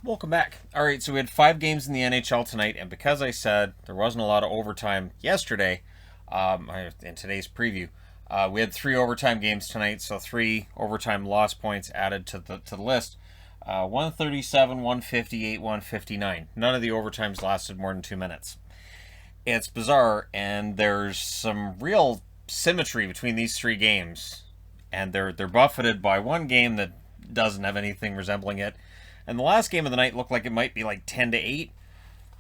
Welcome back. All right, so we had 5 games in the NHL tonight, and because I said there wasn't a lot of overtime yesterday, in today's preview, we had 3 overtime games tonight, so 3 overtime loss points added to the list. 137, 158, 159. None of the overtimes lasted more than 2 minutes. It's bizarre, and there's some real symmetry between these 3 games, and they're buffeted by one game that doesn't have anything resembling it. And the last game of the night looked like it might be like 10-8.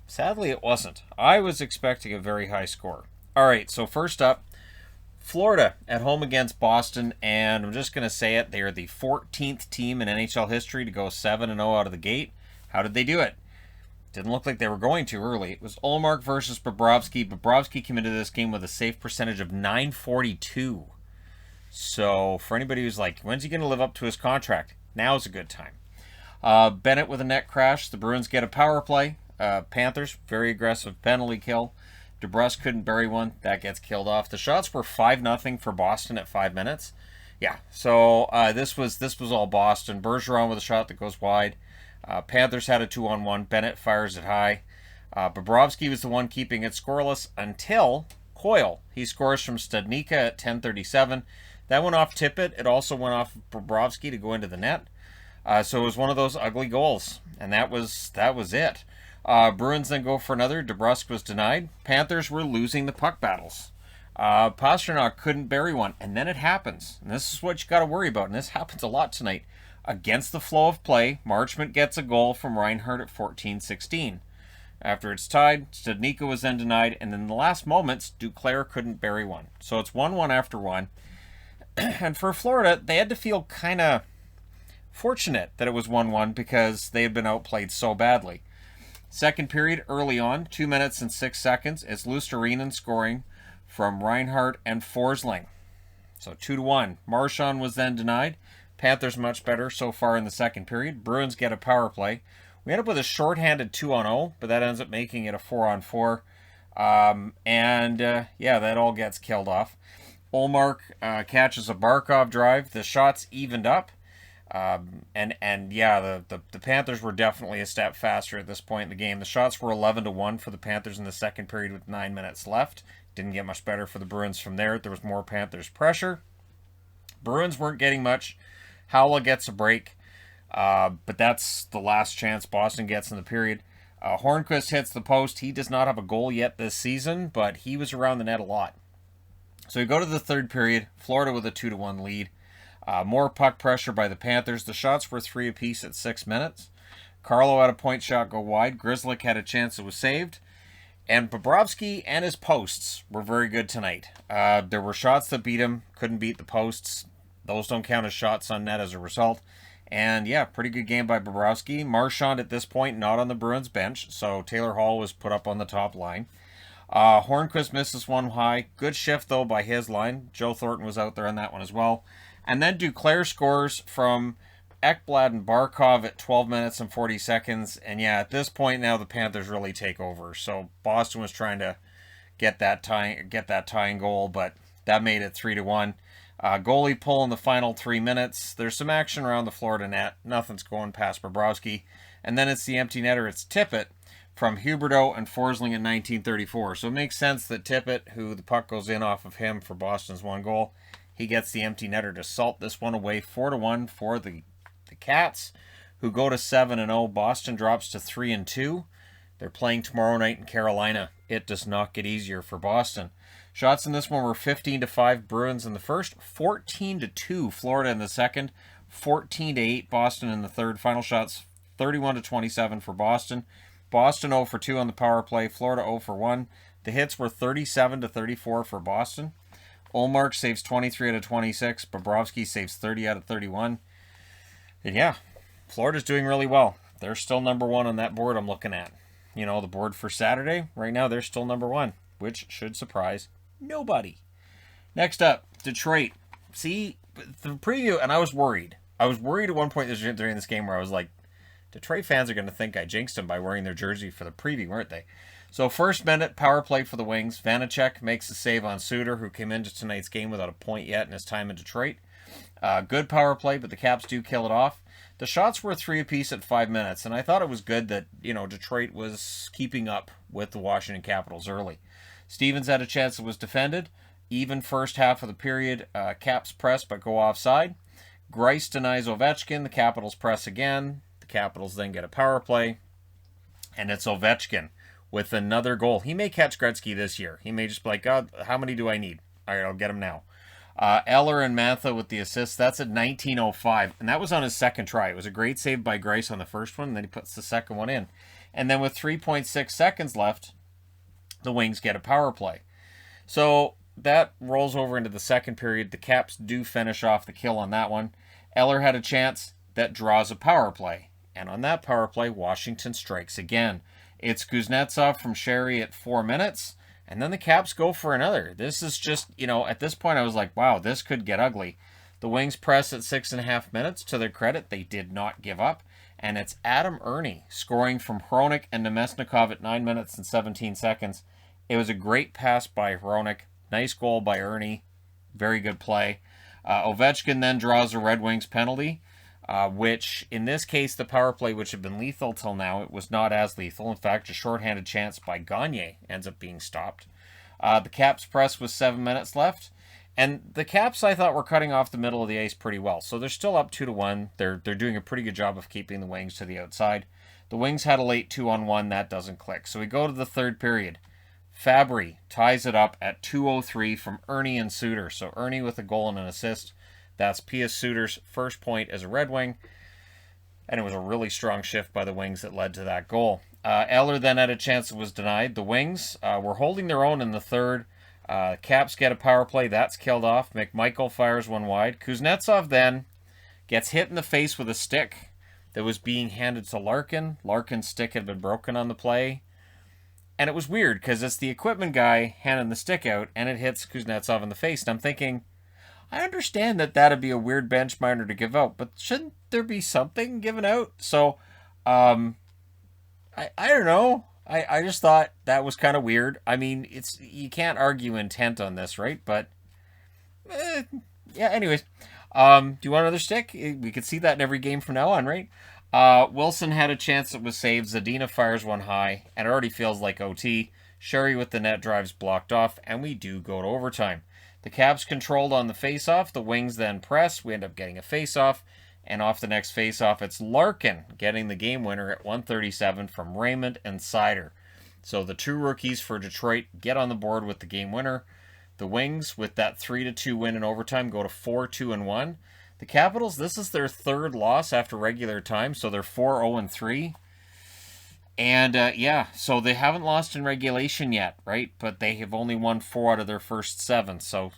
Sadly, it wasn't. I was expecting a very high score. All right, so first up, Florida at home against Boston, and I'm just going to say it. They are the 14th team in NHL history to go 7-0 out of the gate. How did they do it? Didn't look like they were going to early. It was Ullmark versus Bobrovsky. Bobrovsky came into this game with a save percentage of .942. So for anybody who's like, when's he going to live up to his contract? Now's a good time. Bennett with a net crash. The Bruins get a power play. Panthers, very aggressive penalty kill. DeBrusk couldn't bury one. That gets killed off. The shots were 5-0 for Boston at 5 minutes. Yeah, so this was all Boston. Bergeron with a shot that goes wide. Panthers had a 2-on-1. Bennett fires it high. Bobrovsky was the one keeping it scoreless until Coyle. He scores from Studnicka at 10:37. That went off Tippett. It also went off Bobrovsky to go into the net. So it was one of those ugly goals, and that was it. Bruins then go for another. DeBrusk was denied. Panthers were losing the puck battles. Pastrnak couldn't bury one, and then it happens. And this is what you got to worry about, and this happens a lot tonight. Against the flow of play, Marchment gets a goal from Reinhart at 14:16. After it's tied, Studnicka was then denied, and in the last moments, Duclair couldn't bury one. So it's 1-1 after one. And for Florida, they had to feel kind of fortunate that it was 1-1 because they had been outplayed so badly. Second period, early on, 2 minutes and 6 seconds, it's Luostarinen scoring from Reinhart and Forsling. So 2-1. Marchand was then denied. Panthers much better so far in the second period. Bruins get a power play. We end up with a shorthanded 2-0, but that ends up making it a 4-on-4. Yeah, that all gets killed off. Ullmark catches a Barkov drive. The shots evened up. The Panthers were definitely a step faster at this point in the game. The shots were 11-1 for the Panthers in the second period with 9 minutes left. Didn't get much better for the Bruins from there. There was more Panthers pressure. Bruins weren't getting much. Howla gets a break, but that's the last chance Boston gets in the period. Hornqvist hits the post. He does not have a goal yet this season, but he was around the net a lot. So we go to the third period. Florida with a 2-1 lead. More puck pressure by the Panthers. The shots were 3 apiece at 6 minutes. Carlo had a point shot go wide. Grzelcyk had a chance that was saved. And Bobrovsky and his posts were very good tonight. There were shots that beat him. Couldn't beat the posts. Those don't count as shots on net as a result. And yeah, pretty good game by Bobrovsky. Marchand at this point not on the Bruins bench. So Taylor Hall was put up on the top line. Hornqvist misses one high. Good shift though by his line. Joe Thornton was out there on that one as well. And then Duclair scores from Ekblad and Barkov at 12 minutes and 40 seconds. And yeah, at this point now the Panthers really take over. So Boston was trying to get that tying goal, but that made it 3-1. Goalie pull in the final 3 minutes. There's some action around the Florida net. Nothing's going past Bobrovsky. And then it's the empty netter. It's Tippett from Huberdeau and Forsling in 1934. So it makes sense that Tippett, who the puck goes in off of him for Boston's one goal, he gets the empty netter to salt this one away. 4-1 for the Cats, who go to 7-0. Boston drops to 3-2. They're playing tomorrow night in Carolina. It does not get easier for Boston. Shots in this one were 15-5 Bruins in the first, 14-2 Florida in the second, 14-8 Boston in the third. Final shots 31-27 for Boston. Boston 0 for 2 on the power play. Florida 0 for 1. The hits were 37-34 for Boston. Ullmark saves 23 out of 26. Bobrovsky saves 30 out of 31. And yeah, Florida's doing really well. They're still number 1 on that board I'm looking at. You know, the board for Saturday, right now they're still number 1, which should surprise nobody. Next up, Detroit. See, the preview, and I was worried. I was worried at one point during this game where I was like, Detroit fans are going to think I jinxed them by wearing their jersey for the preview, weren't they? So first minute, power play for the Wings. Vanacek makes a save on Suter, who came into tonight's game without a point yet in his time in Detroit. Good power play, but the Caps do kill it off. The shots were 3 apiece at 5 minutes, and I thought it was good that, Detroit was keeping up with the Washington Capitals early. Stevens had a chance that was defended. Even first half of the period, Caps press but go offside. Greiss denies Ovechkin. The Capitals press again. The Capitals then get a power play. And it's Ovechkin with another goal. He may catch Gretzky this year. He may just be like, God, how many do I need? All right, I'll get him now. Eller and Mantha with the assist. That's at 19:05. And that was on his second try. It was a great save by Greiss on the first one. And then he puts the second one in. And then with 3.6 seconds left, the Wings get a power play. So that rolls over into the second period. The Caps do finish off the kill on that one. Eller had a chance that draws a power play. And on that power play, Washington strikes again. It's Kuznetsov from Sherry at 4 minutes. And then the Caps go for another. This is just, at this point I was like, wow, this could get ugly. The Wings press at 6.5 minutes. To their credit, they did not give up. And it's Adam Ernie scoring from Hronek and Nemesnikov at 9 minutes and 17 seconds. It was a great pass by Hronek. Nice goal by Ernie. Very good play. Ovechkin then draws a Red Wings penalty, which, in this case, the power play, which had been lethal till now, it was not as lethal. In fact, a shorthanded chance by Gagne ends up being stopped. The Caps press with 7 minutes left. And the Caps, I thought, were cutting off the middle of the ice pretty well. So they're still up 2-1. They're doing a pretty good job of keeping the Wings to the outside. The Wings had a late 2-on-1. That doesn't click. So we go to the third period. Fabry ties it up at 2:03 from Ernie and Suter. So Ernie with a goal and an assist. That's Pius Suter's first point as a Red Wing. And it was a really strong shift by the Wings that led to that goal. Eller then had a chance that was denied. The Wings were holding their own in the third. Caps get a power play. That's killed off. McMichael fires one wide. Kuznetsov then gets hit in the face with a stick that was being handed to Larkin. Larkin's stick had been broken on the play. And it was weird because it's the equipment guy handing the stick out, and it hits Kuznetsov in the face. And I'm thinking, I understand that that'd be a weird bench minor to give out, but shouldn't there be something given out? So, I don't know. I just thought that was kind of weird. I mean, you can't argue intent on this, right? But, yeah, anyways. Do you want another stick? We could see that in every game from now on, right? Wilson had a chance that was saved. Zadina fires one high, and it already feels like OT. Sherry with the net drives blocked off, and we do go to overtime. The Caps controlled on the face-off. The Wings then press. We end up getting a face-off, and off the next face-off, it's Larkin getting the game winner at 1:37 from Raymond and Sider. So the two rookies for Detroit get on the board with the game winner. The Wings, with that 3-2 win in overtime, go to 4-2-1. The Capitals, this is their third loss after regular time, so they're 4-0-3. And, yeah, so they haven't lost in regulation yet, right? But they have only won 4 out of their first 7, so,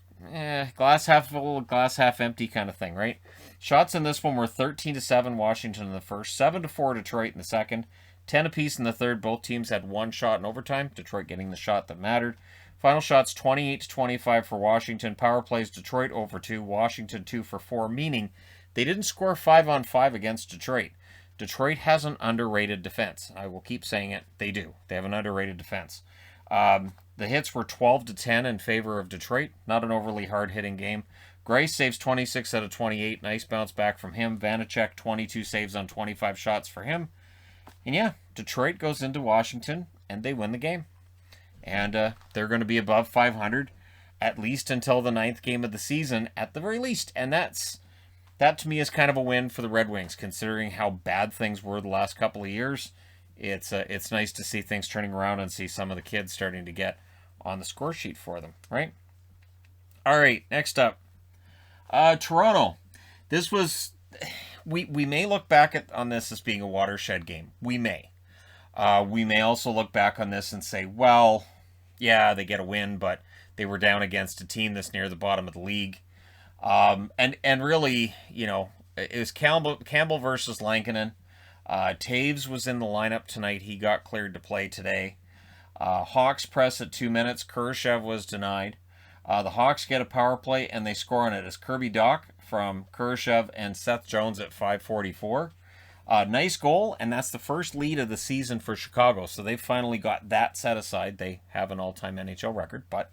glass half full, glass half empty kind of thing, right? Shots in this one were 13-7 Washington in the first, 7-4 Detroit in the second, 10 apiece in the third. Both teams had one shot in overtime, Detroit getting the shot that mattered. Final shots 28-25 for Washington. Power plays Detroit over 2, Washington 2 for 4, meaning they didn't score 5-on-5 against Detroit. Detroit has an underrated defense. I will keep saying it. They do. They have an underrated defense. The hits were 12-10 in favor of Detroit. Not an overly hard-hitting game. Greiss saves 26 out of 28. Nice bounce back from him. Vanacek, 22 saves on 25 shots for him. And yeah, Detroit goes into Washington, and they win the game. And they're going to be above 500 at least until the 9th game of the season, at the very least. And that to me is kind of a win for the Red Wings, considering how bad things were the last couple of years. It's nice to see things turning around and see some of the kids starting to get on the score sheet for them, right? All right, next up, Toronto. This was, we may look back on this as being a watershed game. We may. We may also look back on this and say, well, yeah, they get a win, but they were down against a team that's near the bottom of the league. And really, it was Campbell versus Lankinen. Taves was in the lineup tonight. He got cleared to play today. Hawks press at 2 minutes. Kurashev was denied. The Hawks get a power play, and they score on it as Kirby Dach from Kurashev and Seth Jones at 5:44. Nice goal, and that's the first lead of the season for Chicago. So they've finally got that set aside. They have an all-time NHL record, but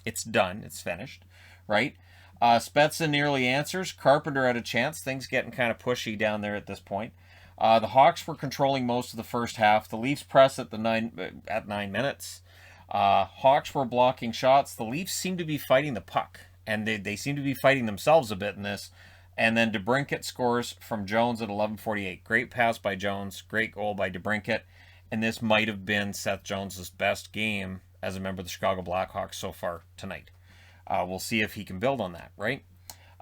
it's done. It's finished, right? Spezza nearly answers. Carpenter had a chance. Things getting kind of pushy down there at this point. The Hawks were controlling most of the first half. The Leafs press at 9 minutes. Hawks were blocking shots. The Leafs seemed to be fighting the puck, and they seem to be fighting themselves a bit in this. And then DeBrincat scores from Jones at 11:48. Great pass by Jones. Great goal by DeBrincat. And this might have been Seth Jones' best game as a member of the Chicago Blackhawks so far tonight. We'll see if he can build on that, right?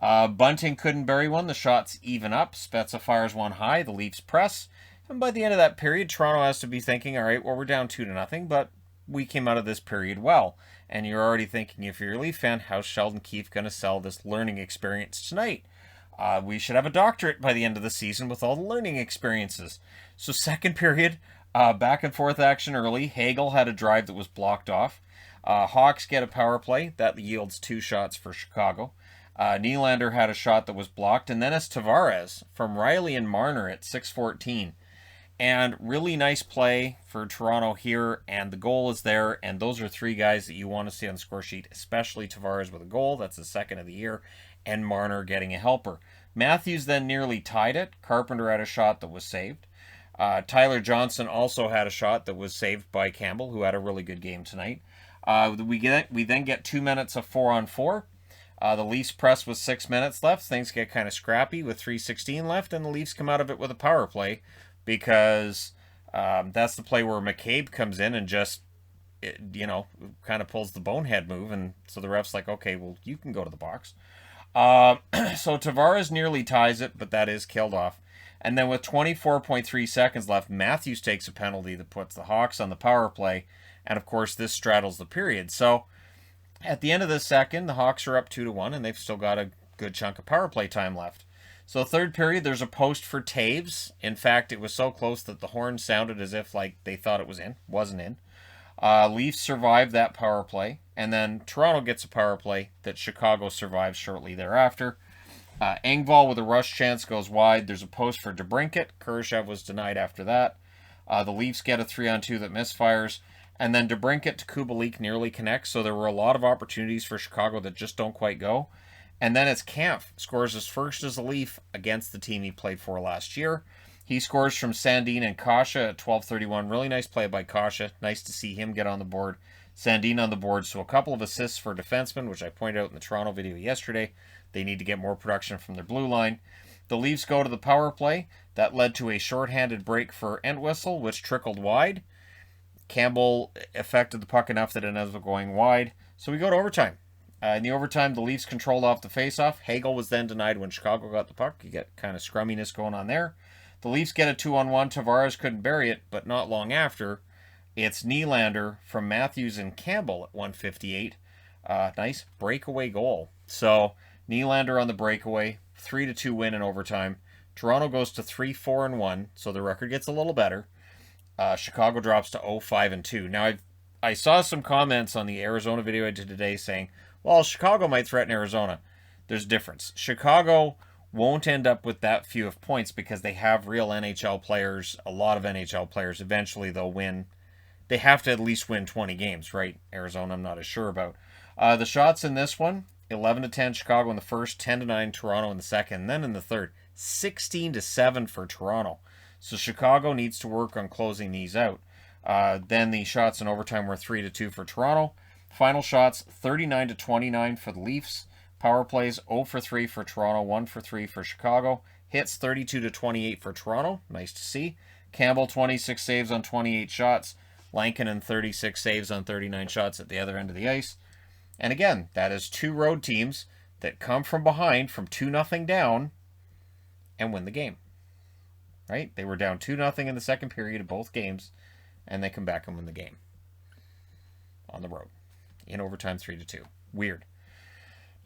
Bunting couldn't bury one. The shots even up. Spezza fires one high. The Leafs press. And by the end of that period, Toronto has to be thinking, all right, well, we're down 2-0, but we came out of this period well. And you're already thinking, if you're a Leaf fan, how's Sheldon Keefe going to sell this learning experience tonight? We should have a doctorate by the end of the season with all the learning experiences. So second period, back and forth action early. Hagel had a drive that was blocked off. Hawks get a power play. That yields 2 shots for Chicago. Nylander had a shot that was blocked. And then it's Tavares from Riley and Marner at 6:14. And really nice play for Toronto here. And the goal is there. And those are 3 guys that you want to see on the score sheet, especially Tavares with a goal. That's the second of the year. And Marner getting a helper. Matthews then nearly tied it. Carpenter had a shot that was saved. Tyler Johnson also had a shot that was saved by Campbell, who had a really good game tonight. We then get 2 minutes of 4-on-4. The Leafs press with 6 minutes left. Things get kind of scrappy with 3:16 left, and the Leafs come out of it with a power play because that's the play where McCabe comes in and just, kind of pulls the bonehead move, and so the ref's like, okay, well, you can go to the box. So Tavares nearly ties it, but that is killed off. And then with 24.3 seconds left, Matthews takes a penalty that puts the Hawks on the power play. And of course, this straddles the period. So at the end of the second, the Hawks are up 2-1, and they've still got a good chunk of power play time left. So third period, there's a post for Taves. In fact, it was so close that the horn sounded as if like they thought it was in. Wasn't in. Leafs survived that power play, and then Toronto gets a power play that Chicago survives shortly thereafter. Engvall with a rush chance goes wide. There's a post for DeBrincat. Kurashev was denied after that. The Leafs get a 3-on-2 that misfires, and then DeBrincat to Kubalik nearly connects, so there were a lot of opportunities for Chicago that just don't quite go. And then it's Kampf scores his first as a Leaf against the team he played for last year. He scores from Sandin and Kasha at 12:31. Really nice play by Kasha. Nice to see him get on the board. Sandin on the board. So a couple of assists for defensemen, which I pointed out in the Toronto video yesterday. They need to get more production from their blue line. The Leafs go to the power play. That led to a shorthanded break for Entwistle, which trickled wide. Campbell affected the puck enough that it ends up going wide. So we go to overtime. In the overtime, the Leafs controlled off the faceoff. Hagel was then denied when Chicago got the puck. You get kind of scrumminess going on there. The Leafs get a 2-on-1. Tavares couldn't bury it, but not long after, it's Nylander from Matthews and Campbell at 1:58. Nice breakaway goal. So Nylander on the breakaway, 3-2 win in overtime. Toronto goes to 3-4-1, so the record gets a little better. Chicago drops to 0-5-2. Now, I saw some comments on the Arizona video I did today saying, well, Chicago might threaten Arizona. There's a difference. Chicago won't end up with that few of points because they have real NHL players, a lot of NHL players. Eventually, they'll win. They have to at least win 20 games, right? Arizona, I'm not as sure about. The shots in this one, 11-10 Chicago in the first, 10-9 Toronto in the second, and then in the third, 16-7 for Toronto. So Chicago needs to work on closing these out. Then the shots in overtime were 3-2 for Toronto. Final shots, 39-29 for the Leafs. Power plays, 0-3 for Toronto, 1-3 for Chicago. Hits, 32-28 for Toronto. Nice to see. Campbell, 26 saves on 28 shots. Lankinen, 36 saves on 39 shots at the other end of the ice. And again, that is 2 road teams that come from behind from 2-0 down and win the game. Right? They were down 2-0 in the second period of both games, and they come back and win the game. On the road. In overtime, 3-2. Weird.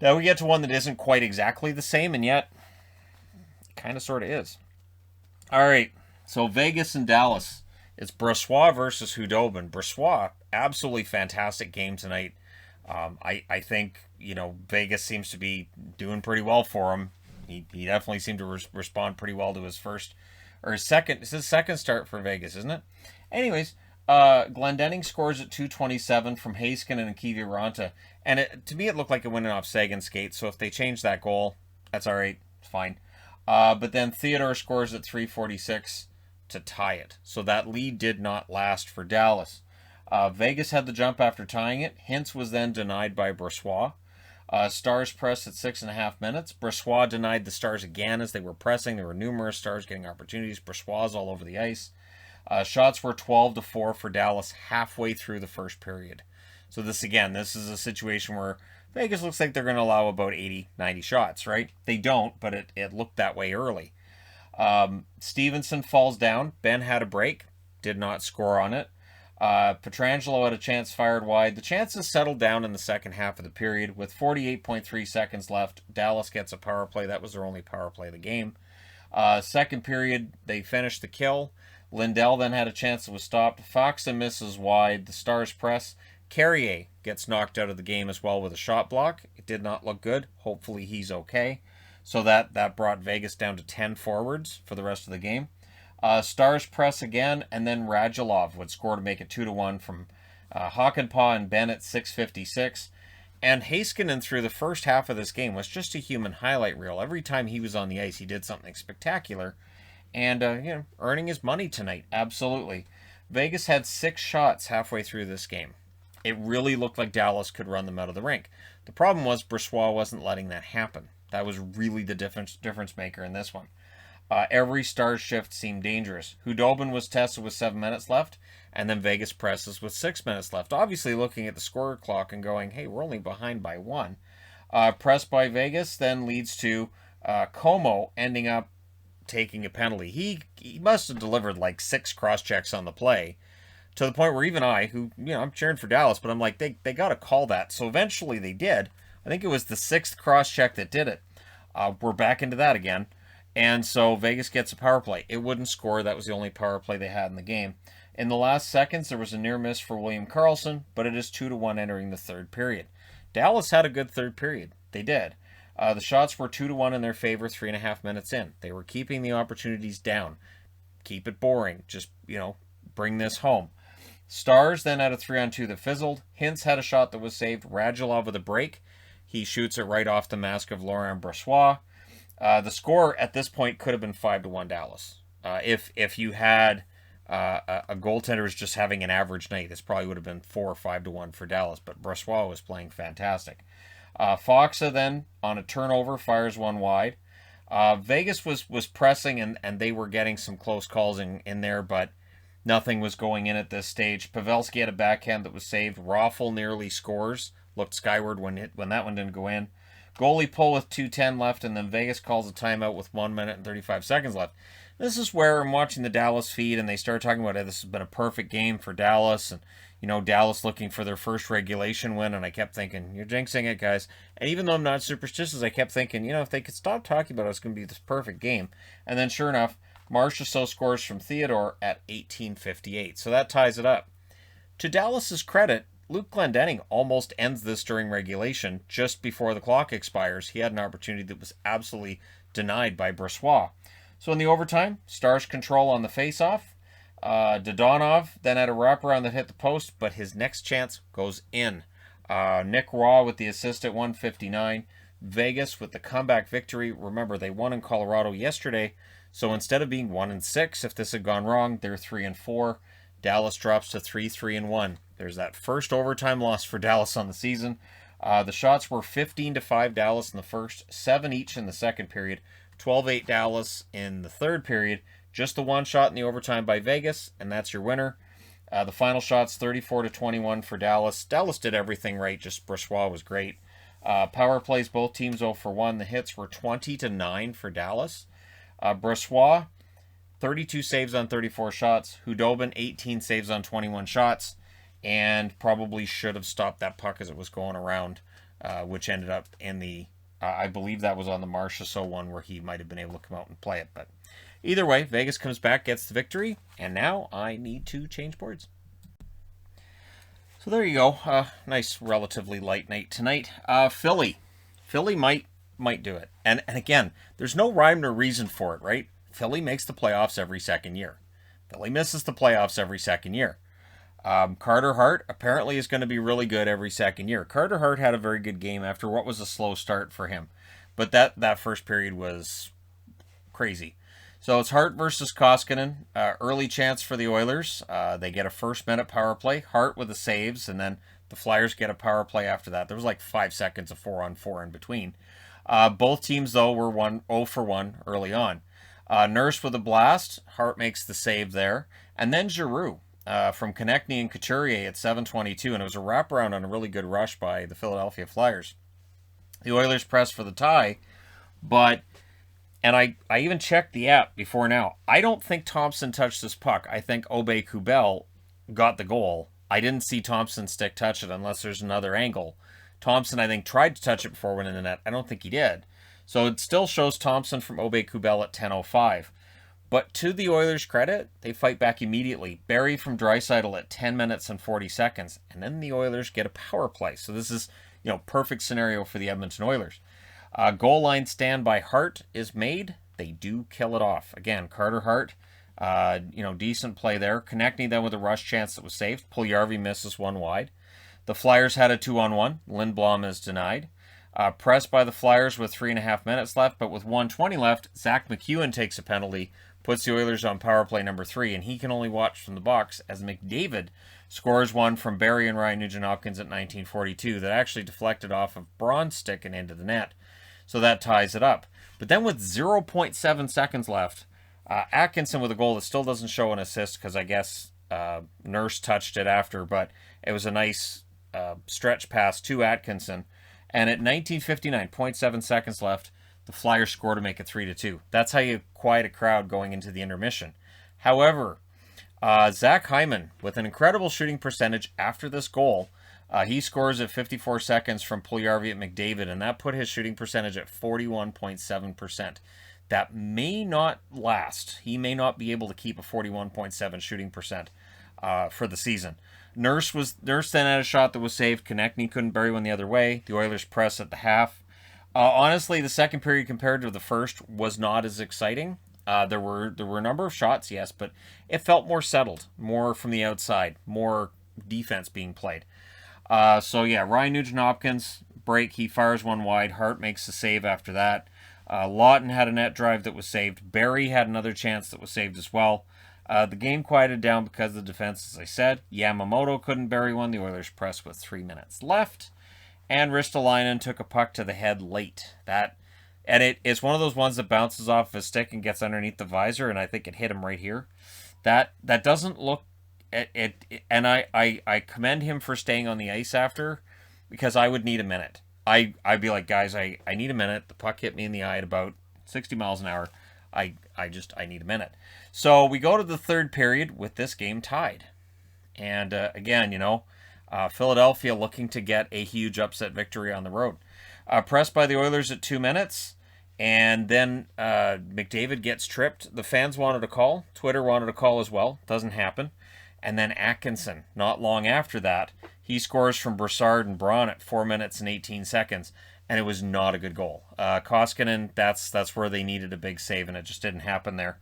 Now we get to one that isn't quite exactly the same, and yet kind of sort of is. All right, so Vegas and Dallas. It's Brossoit versus Hudobin. Brossoit, absolutely fantastic game tonight. I think, Vegas seems to be doing pretty well for him. He definitely seemed to respond pretty well to his first, or his second. It's his second start for Vegas, isn't it? Anyways, Glendenning scores at 2:27 from Heiskanen and Kiviranta. And to me, it looked like it went off Sagan's skate. So if they change that goal, that's all right. It's fine. But then Theodore scores at 3:46 to tie it. So that lead did not last for Dallas. Vegas had the jump after tying it. Hintz was then denied by Brossoit. Stars pressed at 6.5 minutes. Brossoit denied the Stars again as they were pressing. There were numerous Stars getting opportunities. Brossoit's all over the ice. Shots were 12-4 for Dallas halfway through the first period. So this is a situation where Vegas looks like they're going to allow about 80, 90 shots, right? They don't, but it looked that way early. Stevenson falls down. Ben had a break. Did not score on it. Pietrangelo had a chance fired wide. The chances settled down in the second half of the period. With 48.3 seconds left, Dallas gets a power play. That was their only power play of the game. Second period, they finished the kill. Lindell then had a chance that was stopped. Faksa misses wide. The Stars press. Carrier gets knocked out of the game as well with a shot block. It did not look good. Hopefully he's okay. So that brought Vegas down to 10 forwards for the rest of the game. Stars press again, and then Radulov would score to make it 2-1 from Hakanpää and Bennett, 6:56. And Heiskanen through the first half of this game was just a human highlight reel. Every time he was on the ice, he did something spectacular. And, earning his money tonight, absolutely. Vegas had 6 shots halfway through this game. It really looked like Dallas could run them out of the rink. The problem was Brossoit wasn't letting that happen. That was really the difference maker in this one. Every Stars shift seemed dangerous. Hudobin was tested with 7 minutes left, and then Vegas presses with 6 minutes left. Obviously looking at the score clock and going, hey, we're only behind by 1. Press by Vegas then leads to Como ending up taking a penalty. He must have delivered like 6 cross-checks on the play, to the point where even I, who, I'm cheering for Dallas, but I'm like, they got to call that. So eventually they did. I think it was the 6th cross-check that did it. We're back into that again. And so Vegas gets a power play. It wouldn't score. That was the only power play they had in the game. In the last seconds, there was a near miss for William Karlsson, but it is 2-1 entering the third period. Dallas had a good third period. They did. The shots were 2-1 in their favor 3.5 minutes in. They were keeping the opportunities down. Keep it boring. Just, bring this home. Stars then had a 3-on-2 that fizzled. Hintz had a shot that was saved. Radulov with a break. He shoots it right off the mask of Laurent Brossoit. The score at this point could have been 5-1 Dallas. If you had a goaltender who's just having an average night, this probably would have been 4 or 5-1 for Dallas. But Brossoit was playing fantastic. Faksa then on a turnover fires one wide. Vegas was pressing and they were getting some close calls in there, but nothing was going in at this stage. Pavelski had a backhand that was saved. Raffl nearly scores. Looked skyward when that one didn't go in. Goalie pull with 2:10 left, and then Vegas calls a timeout with 1 minute and 35 seconds left. This is where I'm watching the Dallas feed, and they start talking about, this has been a perfect game for Dallas, and, Dallas looking for their first regulation win, and I kept thinking, you're jinxing it, guys. And even though I'm not superstitious, I kept thinking, if they could stop talking about it, it's going to be this perfect game. And then sure enough, Marchessault scores from Theodore at 18:58, so that ties it up. To Dallas's credit, Luke Glendenning almost ends this during regulation. Just before the clock expires, he had an opportunity that was absolutely denied by Brossoit. So in the overtime, Stars control on the face-off. Dodonov then had a wraparound that hit the post, but his next chance goes in. Nick Raw with the assist at 1:59. Vegas with the comeback victory. Remember, they won in Colorado yesterday, so instead of being 1-6, if this had gone wrong, they're 3-4. Dallas drops to 3-1. There's that first overtime loss for Dallas on the season. The shots were 15-5 Dallas in the first, 7 each in the second period, 12-8 Dallas in the third period. Just the one shot in the overtime by Vegas, and that's your winner. The final shots 34-21 for Dallas. Dallas did everything right, just Brossoit was great. Power plays, both teams 0 for 1. The hits were 20-9 for Dallas. Brossoit, 32 saves on 34 shots. Hudobin, 18 saves on 21 shots. And probably should have stopped that puck as it was going around, which ended up in the, I believe that was on the Marchessault one where he might have been able to come out and play it. But either way, Vegas comes back, gets the victory, and now I need to change boards. So there you go. Nice, relatively light night tonight. Philly might do it. And again, there's no rhyme or reason for it, right? Philly makes the playoffs every second year. Philly misses the playoffs every second year. Carter Hart apparently is going to be really good every second year. Carter Hart had a very good game after what was a slow start for him. But that first period was crazy. So it's Hart versus Koskinen. Early chance for the Oilers. They get a first minute power play. Hart with the saves, and then the Flyers get a power play after that. There was like 5 seconds of 4-on-4 in between. Both teams, though, were 0 for 1 early on. Nurse with a blast. Hart makes the save there. And then Giroux from Konechny and Couturier at 7:22, and it was a wraparound on a really good rush by the Philadelphia Flyers. The Oilers pressed for the tie, but, and I even checked the app before now, I don't think Thompson touched this puck. I think Aubé-Kubel got the goal. I didn't see Thompson's stick touch it unless there's another angle. Thompson, I think, tried to touch it before it went in the net. I don't think he did. So it still shows Thompson from Aubé-Kubel at 10:05. But to the Oilers' credit, they fight back immediately. Barrie from Draisaitl at 10 minutes and 40 seconds. And then the Oilers get a power play. So this is, perfect scenario for the Edmonton Oilers. Goal line stand by Hart is made. They do kill it off. Again, Carter Hart, decent play there. Konechny then with a rush chance that was saved. Puljujarvi misses one wide. The Flyers had a 2-on-1. Lindblom is denied. Pressed by the Flyers with 3.5 minutes left, but with 1:20 left, Zach McEwen takes a penalty, puts the Oilers on power play number 3, and he can only watch from the box as McDavid scores one from Barrie and Ryan Nugent-Hopkins at 19:42 that actually deflected off of Braun's stick and into the net. So that ties it up. But then with 0.7 seconds left, Atkinson with a goal that still doesn't show an assist because I guess Nurse touched it after, but it was a nice stretch pass to Atkinson. And at 19:59, 0.7 seconds left, the Flyers score to make it 3-2. That's how you quiet a crowd going into the intermission. However, Zach Hyman, with an incredible shooting percentage after this goal, he scores at 54 seconds from Puljujarvi at McDavid, and that put his shooting percentage at 41.7%. That may not last. He may not be able to keep a 41.7 shooting percent for the season. Nurse then had a shot that was saved. Konechny couldn't bury one the other way. The Oilers press at the half. Honestly, the second period compared to the first was not as exciting. There were a number of shots, yes, but it felt more settled, more from the outside, more defense being played. Ryan Nugent-Hopkins break. He fires one wide. Hart makes the save after that. Lawton had a net drive that was saved. Barrie had another chance that was saved as well. The game quieted down because of the defense, as I said. Yamamoto couldn't bury one. The Oilers pressed with 3 minutes left. And Ristolainen took a puck to the head late. It's one of those ones that bounces off his stick and gets underneath the visor, and I think it hit him right here. That doesn't look... and I commend him for staying on the ice after, because I would need a minute. I'd be like, guys, I need a minute. The puck hit me in the eye at about 60 miles an hour. I need a minute. So we go to the third period with this game tied. And again, Philadelphia looking to get a huge upset victory on the road. Pressed by the Oilers at 2 minutes. And then McDavid gets tripped. The fans wanted a call. Twitter wanted a call as well. Doesn't happen. And then Atkinson, not long after that, he scores from Brassard and Braun at 4 minutes and 18 seconds. And it was not a good goal. Koskinen, that's where they needed a big save, and it just didn't happen there.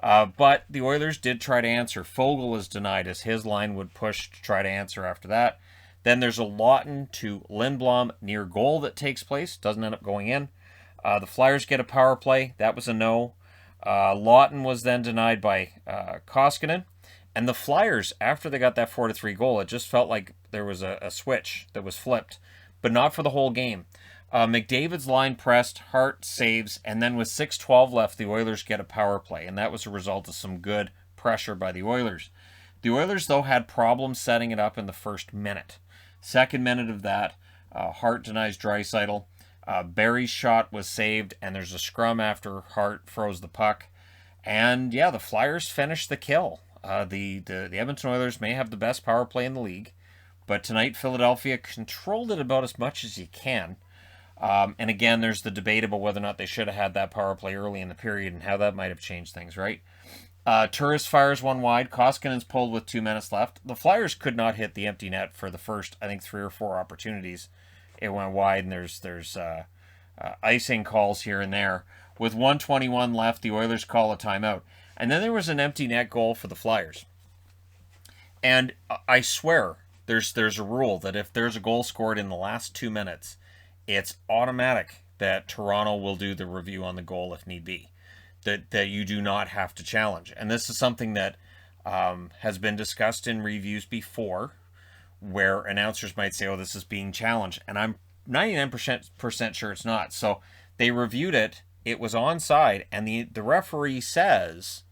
But the Oilers did try to answer. Foegele was denied as his line would push to try to answer after that. Then there's a Lawton to Lindblom near goal that takes place. Doesn't end up going in. The Flyers get a power play. That was a no. Lawton was then denied by Koskinen. And the Flyers, after they got that 4-3 goal, it just felt like there was a switch that was flipped. But not for the whole game. McDavid's line pressed, Hart saves, and then with 6:12 left, the Oilers get a power play, and that was a result of some good pressure by the Oilers. The Oilers, though, had problems setting it up in the first minute. Second minute of that, Hart denies Draisaitl. Barrie's shot was saved, and there's a scrum after Hart froze the puck. And, the Flyers finished the kill. The Edmonton Oilers may have the best power play in the league, but tonight Philadelphia controlled it about as much as you can. And again, there's the debate about whether or not they should have had that power play early in the period and how that might have changed things, right? Turris fires one wide. Koskinen's pulled with 2 minutes left. The Flyers could not hit the empty net for the first, I think, 3 or 4 opportunities. It went wide, and there's icing calls here and there. With 1:21 left, the Oilers call a timeout. And then there was an empty net goal for the Flyers. And I swear, there's a rule that if there's a goal scored in the last 2 minutes, it's automatic that Toronto will do the review on the goal if need be. That you do not have to challenge. And this is something that has been discussed in reviews before, where announcers might say, oh, this is being challenged. And I'm 99% sure it's not. So they reviewed it. It was onside. And the referee says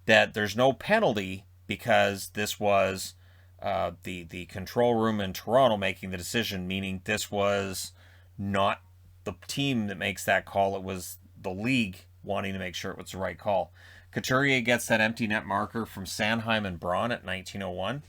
that there's no penalty because this was the control room in Toronto making the decision, meaning this was not the team that makes that call. It was the league wanting to make sure it was the right call. Couturier gets that empty net marker from Sanheim and Braun at 1901.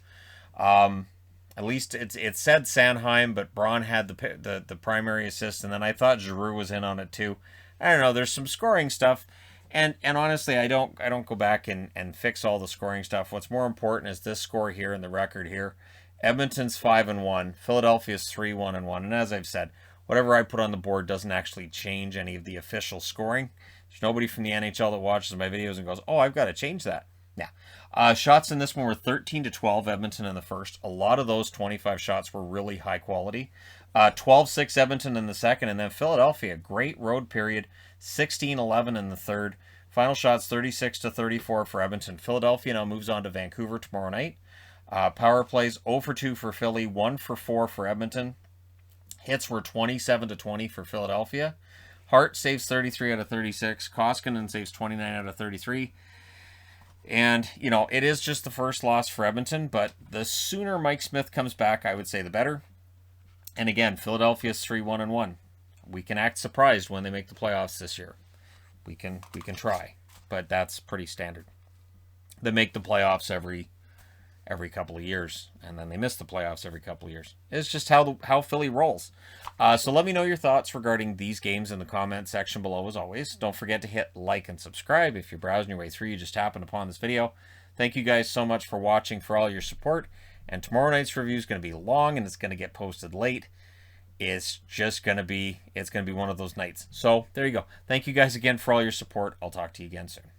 At least it said Sanheim, but Braun had the primary assist, and then I thought Giroux was in on it too. I don't know. There's some scoring stuff, and honestly, I don't go back and fix all the scoring stuff. What's more important is this score here and the record here. Edmonton's 5-1, Philadelphia's 3-1-1, and as I've said, whatever I put on the board doesn't actually change any of the official scoring. There's nobody from the NHL that watches my videos and goes, oh, I've got to change that. Yeah. Shots in this one were 13-12 Edmonton in the first. A lot of those 25 shots were really high quality. 12-6 Edmonton in the second, and then Philadelphia, great road period, 16-11 in the third. Final shots 36-34 for Edmonton. Philadelphia now moves on to Vancouver tomorrow night. Power plays 0-2 for Philly, 1-4 for Edmonton. Hits were 27-20 for Philadelphia. Hart saves 33 out of 36. Koskinen saves 29 out of 33. And, you know, it is just the first loss for Edmonton, but the sooner Mike Smith comes back, I would say the better. And again, Philadelphia's 3-1-1. We can act surprised when they make the playoffs this year. We can try, but that's pretty standard. They make the playoffs every couple of years, and then they miss the playoffs every couple of years. It's just how Philly rolls. So let me know your thoughts regarding these games in the comment section below, as always. Don't forget to hit like and subscribe. If you're browsing your way through, you just happened upon this video. Thank you guys so much for watching, for all your support. And tomorrow night's review is going to be long, and it's going to get posted late. It's going to be one of those nights. So there you go. Thank you guys again for all your support. I'll talk to you again soon.